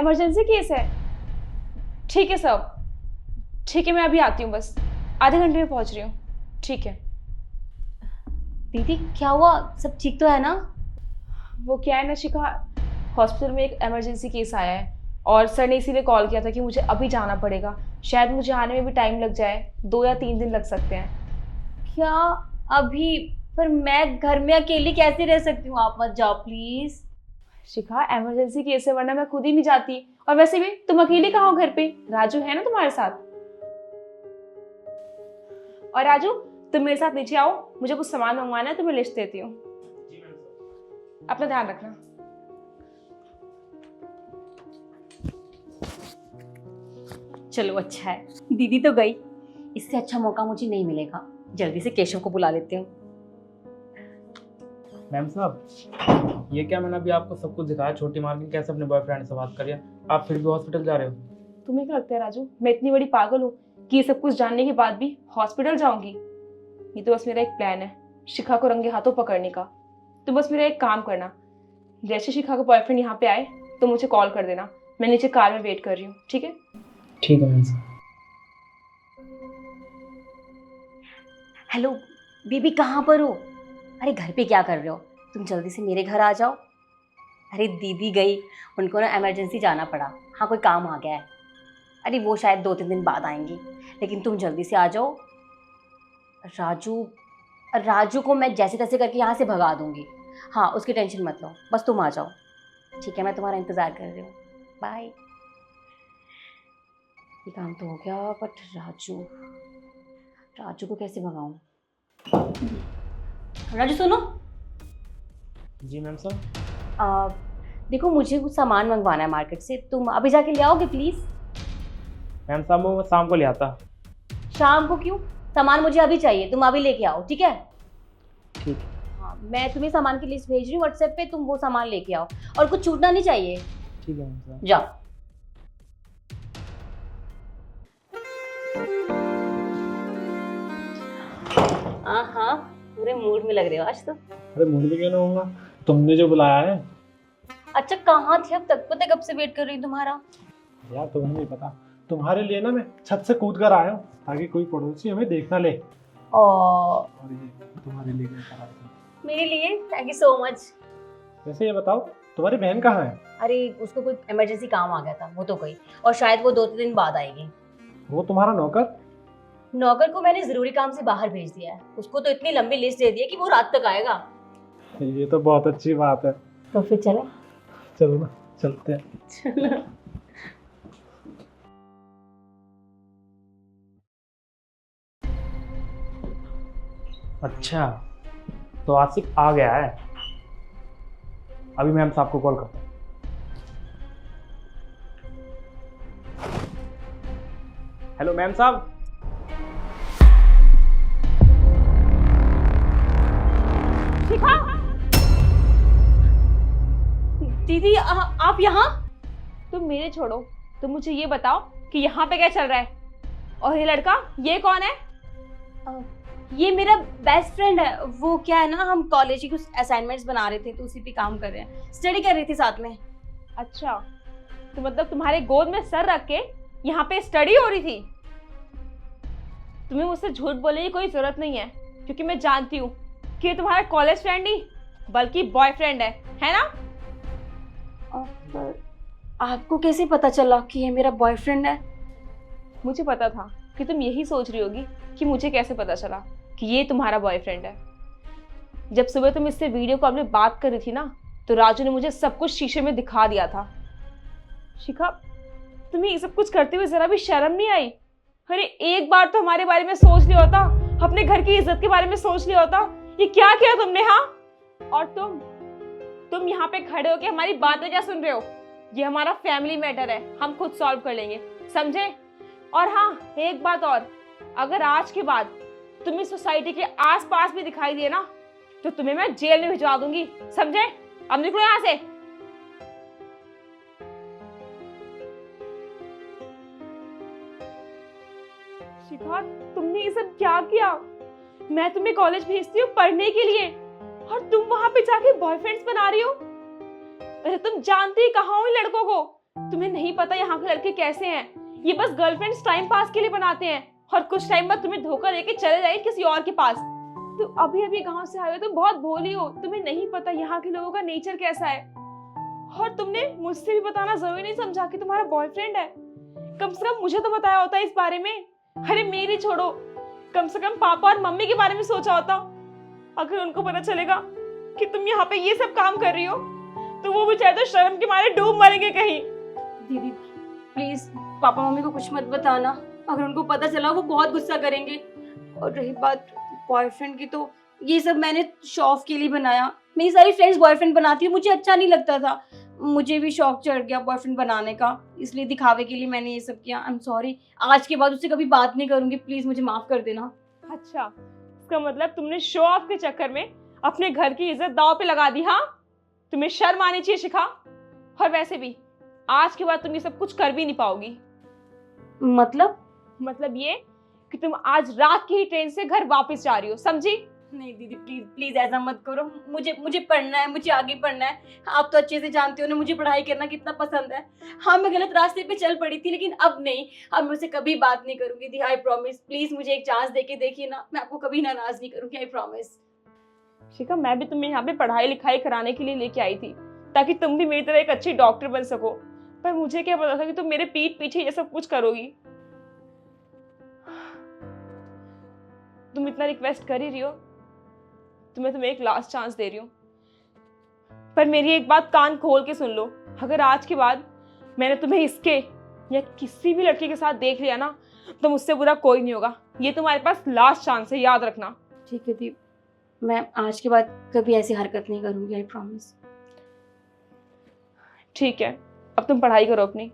Emergency case है। ठीक है सब, ठीक है, मैं अभी आती हूँ, बस आधे घंटे में पहुँच रही हूँ। ठीक है। दीदी क्या हुआ, सब ठीक तो है ना? वो क्या है ना शिखा, हॉस्पिटल में एक इमरजेंसी केस आया है और सर ने इसीलिए कॉल किया था कि मुझे अभी जाना पड़ेगा। शायद मुझे आने में भी टाइम लग जाए, 2 या 3 दिन लग सकते हैं। क्या अभी? पर मैं घर में अकेली कैसे रह सकती हूँ, आप मत जाओ प्लीज। शिखा इमरजेंसी केस है, वरना मैं खुद ही नहीं जाती। और वैसे भी तुम अकेली कहाँ हो घर पे? राजू है ना तुम्हारे साथ। और राजू तुम मेरे साथ नीचे आओ, मुझे कुछ सामान मंगवाना है तो मैं लिस्ट देती हूँ। अपना ध्यान रखना। चलो अच्छा है, दीदी तो गई, इससे अच्छा मौका मुझे नहीं मिलेगा। जल्दी से केशव को बुला लेती हूँ। मैम साहब, ये क्या, मैंने अभी आपको सब कुछ दिखाया, छोटी मार्किंग कैसे अपने बॉयफ्रेंड से बात करिए, आप फिर भी हॉस्पिटल जा रहे हो। तुम्हें क्या लगता है राजू, मैं इतनी बड़ी पागल हूँ कि ये सब कुछ जानने के बाद भी हॉस्पिटल जाऊंगी? ये तो बस मेरा एक प्लान है, शिखा को रंगे हाथों पकड़ने का। तो बस मेरा एक काम करना, जैसे शिखा का बॉयफ्रेंड यहाँ पे आए तो मुझे कॉल कर देना, मैं नीचे कार में वेट कर रही हूँ। ठीक है? ठीक है मैम साहब। हेलो बेबी, कहाँ पर हो? अरे घर पे क्या कर रहे हो? तुम जल्दी से मेरे घर आ जाओ। अरे दीदी गई, उनको ना इमरजेंसी जाना पड़ा, हाँ कोई काम आ गया है। अरे वो शायद 2-3 दिन बाद आएंगी, लेकिन तुम जल्दी से आ जाओ। राजू को मैं जैसे तैसे करके यहाँ से भगा दूंगी। हाँ उसकी टेंशन मत लो, बस तुम आ जाओ। ठीक है, मैं तुम्हारा इंतज़ार कर रही हूँ। बाय। ये काम तो हो गया, बट राजू को कैसे भगाऊँ? राजू सुनो। जी मैम साहब। देखो मुझे कुछ सामान मंगवाना है मार्केट से, तुम अभी जाके ले आओगे प्लीज़? मैम साहब वो शाम को ले आता। शाम को क्यों? सामान मुझे अभी चाहिए, तुम अभी लेके आओ, ठीक है? ठीक है। हाँ मैं तुम्हें सामान की लिस्ट भेज रही हूँ व्हाट्सएप पे, तुम वो सामान लेके आओ और कुछ छूटना नहीं चाहिए। ठीक है मैम साहब। जाओ। हाँ हाँ, पूरे मूड में लग रहे हो आज तो। अरे मूड में क्यों ना होगा, तुमने जो बुलाया है। अच्छा कहाँ थे अब तक? पता कब से वेट कर रही हूँ तुम्हारा। यार तुम्हें नहीं पता, तुम्हारे लिए ना मैं छत से कूद कर आया हूँ ताकि कोई पड़ोसी हमें देख ना ले। और ये तुम्हारे लिए लेकर आया हूँ। मेरे लिए थैंक यू सो मच। वैसे ये बताओ, तुम्हारी बहन कहाँ है? अरे उसको कोई इमरजेंसी काम आ गया था, वो तो गई, और शायद वो 2-3 दिन बाद आएगी। वो तुम्हारा नौकर? नौकर को मैंने जरूरी काम से बाहर भेज दिया है, उसको तो इतनी लंबी लिस्ट दे दी है कि वो रात तक आएगा। ये तो बहुत अच्छी बात है। तो फिर चले? चलो ना, चलते हैं। चलो। अच्छा तो आसिफ आ गया है, अभी मैम साहब को कॉल करता हूँ। हेलो मैम साहब। शिखा, दीदी आप यहाँ? तुम मेरे छोड़ो, तुम मुझे ये बताओ कि यहाँ पे क्या चल रहा है? और ये लड़का, ये कौन है? ये मेरा बेस्ट फ्रेंड है। वो क्या है ना, हम कॉलेज की कुछ असाइनमेंट्स बना रहे थे तो उसी पे काम कर रहे हैं, स्टडी कर रही थी साथ में। अच्छा, तो मतलब तुम्हारे गोद में सर रख के यहाँ पे स्टडी हो रही थी? तुम्हें मुझसे झूठ बोलने की कोई जरूरत नहीं है, क्योंकि मैं जानती हूँ कि ये तुम्हारा कॉलेज फ्रेंड नहीं बल्कि बॉयफ्रेंड है ना? आपको कैसे पता चला कि ये मेरा बॉयफ्रेंड है? मुझे पता था कि तुम यही सोच रही होगी कि मुझे कैसे पता चला कि ये तुम्हारा बॉयफ्रेंड है। जब सुबह तुम इससे वीडियो कॉल में बात कर रही थी ना, तो राजू ने मुझे सब कुछ शीशे में दिखा दिया था। शिखा, तुम्हें ये सब कुछ करते हुए जरा भी शर्म नहीं आई? अरे एक बार तो हमारे बारे में सोच लिया होता, अपने घर की इज्जत के बारे में सोच लिया होता। ये क्या किया तुमने? हाँ, और तुम यहाँ पे खड़े होके हमारी बातें क्या सुन रहे हो? ये हमारा फैमिली मैटर है, हम खुद सॉल्व कर लेंगे, समझे? और हाँ, एक बात और, अगर आज के बाद तुम इस सोसाइटी के आसपास भी दिखाई दिए ना, तो तुम्हें मैं जेल में भिजवा दूंगी, समझे? अब निकलो यहाँ से। शिखा, तुमने ये सब क्या किया? मैं तुम्हें कॉलेज भेजती हूँ पढ़ने के लिए, और तुम वहां पे जाके बॉयफ्रेंड्स बना रही हो। अरे तुम जानती कहाँ हो इन लड़कों को? तुम्हें नहीं पता यहाँ के लड़के कैसे हैं। ये बस गर्लफ्रेंड्स टाइम पास के लिए बनाते हैं और कुछ टाइम बाद तुम्हें धोखा देके चले जाएंगे किसी और के पास। तुम अभी अभी गांव से आए हो, तुम बहुत भोली हो, तुम्हें नहीं पता यहाँ के लोगों का नेचर कैसा है। और तुमने मुझसे भी बताना जरूरी नहीं समझा कि तुम्हारा बॉयफ्रेंड है। कम से कम मुझे तो बताया होता इस बारे में। अरे मेरी छोड़ो, कम से कम पापा और मम्मी के बारे में सोचा होता। अगर उनको पता चलेगा कि तुम यहाँ पे ये सब काम कर रही हो तो वो बेचारे तो शर्म के मारे डूब मरेंगे कहीं। दीदी प्लीज पापा मम्मी को कुछ मत बताना, अगर उनको पता चला वो बहुत गुस्सा करेंगे। और रही बात बॉयफ्रेंड की, तो ये सब मैंने शौक के लिए बनाया। मेरी सारी फ्रेंड्स बॉयफ्रेंड बनाती है, मुझे अच्छा नहीं लगता था, मुझे भी शौक चढ़ गया बॉयफ्रेंड बनाने का, इसलिए दिखावे के लिए मैंने ये सब किया। आई एम सॉरी, आज के बाद उससे कभी बात नहीं करूंगी, प्लीज मुझे माफ कर देना। अच्छा, इसका मतलब तुमने शो ऑफ के चक्कर में अपने घर की इज्जत दांव पे लगा दी। हाँ, तुम्हें शर्म आनी चाहिए शिखा। और वैसे भी आज के बाद तुम ये सब कुछ कर भी नहीं पाओगी। मतलब ये कि तुम आज रात की ही ट्रेन से घर वापस जा रही हो, समझी? नहीं दीदी प्लीज प्लीज ऐसा मत करो, मुझे पढ़ना है, मुझे आगे पढ़ना है। आप तो अच्छे से जानते हो ना मुझे पढ़ाई करना कितना पसंद है। हाँ मैं गलत रास्ते पे चल पड़ी थी, लेकिन अब नहीं, अब मैं उससे कभी बात नहीं करूंगी दी, आई प्रॉमिस। प्लीज मुझे एक चांस देके देखिए ना, मैं आपको कभी नाराज नहीं करूंगी, आई प्रॉमिस। शिखा, मैं भी तुम्हें यहाँ पे पढ़ाई लिखाई कराने के लिए लेके आई थी ताकि तुम भी मेरी तरह एक अच्छी डॉक्टर बन सको, पर मुझे क्या पता था कि तुम मेरे पीठ पीछे ये सब कुछ करोगी। तुम इतना रिक्वेस्ट कर ही रही हो तो मैं तुम्हें एक लास्ट चांस दे रही हूँ, पर मेरी एक बात कान खोल के सुन लो। अगर आज के बाद मैंने तुम्हें इसके या किसी भी लड़के के साथ देख लिया ना तो मुझसे बुरा कोई नहीं होगा। ये तुम्हारे पास लास्ट चांस है, याद रखना। ठीक है दी, मैं आज के बाद कभी ऐसी हरकत नहीं करूंगी, आई प्रॉमिस। ठीक है, अब तुम पढ़ाई करो अपनी।